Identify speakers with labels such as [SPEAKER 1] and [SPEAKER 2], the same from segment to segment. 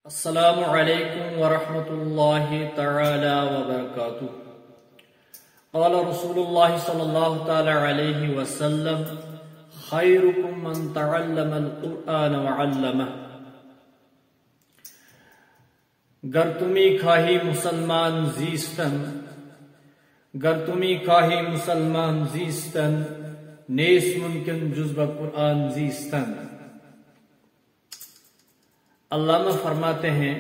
[SPEAKER 1] السلام علیکم ورحمۃ اللہ تعالی وبرکاتہ۔ قال رسول اللہ صلی اللہ تعالی علیہ وسلم خیرکم من تعلم القرآن وعلمہ۔ گر تمی خواہی مسلمان زیستن نیس ممکن جز قرآن زیستن۔ علامہ فرماتے ہیں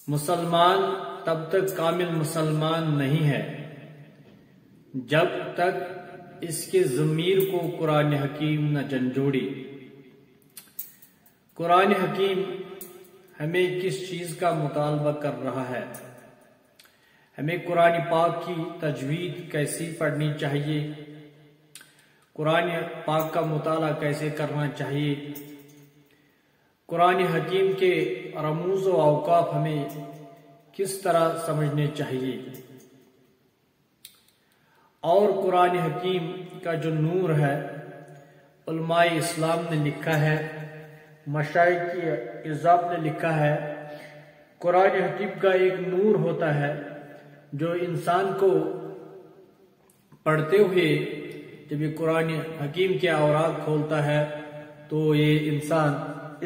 [SPEAKER 1] مسلمان تب تک کامل مسلمان نہیں ہے جب تک اس کے ضمیر کو قرآن حکیم نہ جھنجھوڑے۔ قرآن حکیم ہمیں کس چیز کا مطالبہ کر رہا ہے، ہمیں قرآن پاک کی تجوید کیسی پڑھنی چاہیے، قرآن پاک کا مطالعہ کیسے کرنا چاہیے، قرآن حکیم کے رموز و اوقاف ہمیں کس طرح سمجھنے چاہیے، اور قرآن حکیم کا جو نور ہے علماء اسلام نے لکھا ہے، مشائخ کی اعزاز نے لکھا ہے، قرآن حکیم کا ایک نور ہوتا ہے جو انسان کو پڑھتے ہوئے جب یہ قرآن حکیم کے اوراق کھولتا ہے تو یہ انسان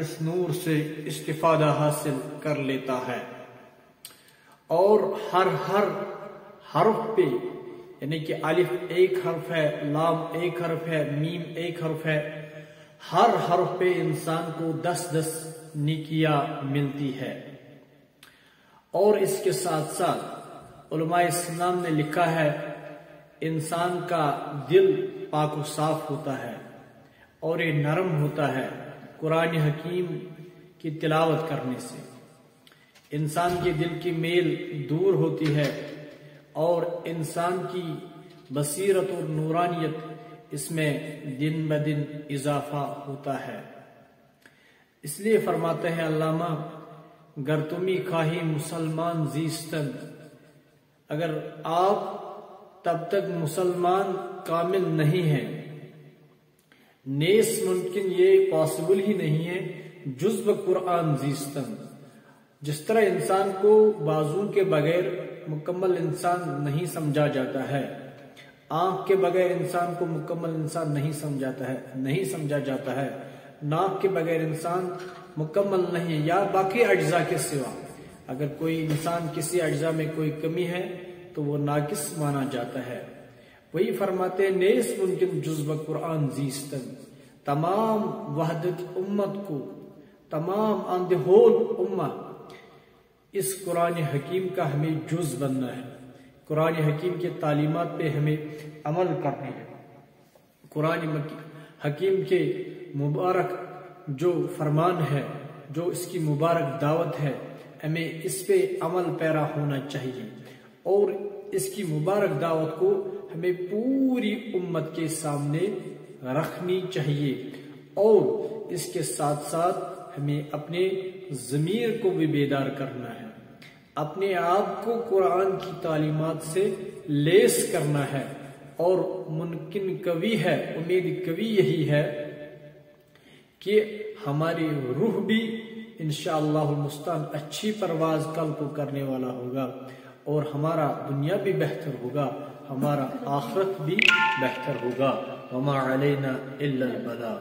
[SPEAKER 1] اس نور سے استفادہ حاصل کر لیتا ہے، اور ہر حرف پہ، یعنی کہ الف ایک حرف ہے، لام ایک حرف ہے، میم ایک حرف ہے، ہر حرف پہ انسان کو 10 نیکیاں ملتی ہے۔ اور اس کے ساتھ ساتھ علماء اسلام نے لکھا ہے انسان کا دل پاک و صاف ہوتا ہے اور یہ نرم ہوتا ہے قرآن حکیم کی تلاوت کرنے سے، انسان کے دل کی میل دور ہوتی ہے اور انسان کی بصیرت اور نورانیت اس میں دن بدن اضافہ ہوتا ہے۔ اس لیے فرماتے ہیں علامہ گر تمی خواہی مسلمان زیستن، اگر آپ تب تک مسلمان کامل نہیں ہیں، نیس ممکن یہ پاسبل ہی نہیں ہے جز قرآن زیستن۔ جس طرح انسان کو بازو کے بغیر مکمل انسان نہیں سمجھا جاتا ہے، آنکھ کے بغیر انسان کو مکمل انسان نہیں سمجھا جاتا ہے، ناک کے بغیر انسان مکمل نہیں ہے، یا باقی اجزاء کے سوا اگر کوئی انسان کسی اجزاء میں کوئی کمی ہے تو وہ ناقص مانا جاتا ہے۔ وہی فرماتے ہیں نیس ممکن جز قرآن زیستن، تمام وحدت امت کو، تمام آن دی ہول امہ اس قرآن حکیم کا ہمیں جز بننا ہے، قرآن حکیم کے تعلیمات پہ ہمیں عمل کرنا ہے، قرآن حکیم کے مبارک جو فرمان ہے، جو اس کی مبارک دعوت ہے، ہمیں اس پہ عمل پیرا ہونا چاہیے، اور اس کی مبارک دعوت کو ہمیں پوری امت کے سامنے رکھنی چاہیے، اور اس کے ساتھ ساتھ ہمیں اپنے ضمیر کو بھی بیدار کرنا ہے، اپنے آپ کو قرآن کی تعلیمات سے لیس کرنا ہے، اور ممکن قوی ہے، امید قوی یہی ہے کہ ہماری روح بھی انشاءاللہ المستعان اچھی پرواز کل کو کرنے والا ہوگا، اور ہمارا دنیا بھی بہتر ہوگا، ہمارا آخرت بھی بہتر ہوگا۔ وما علینا الا البلاغ۔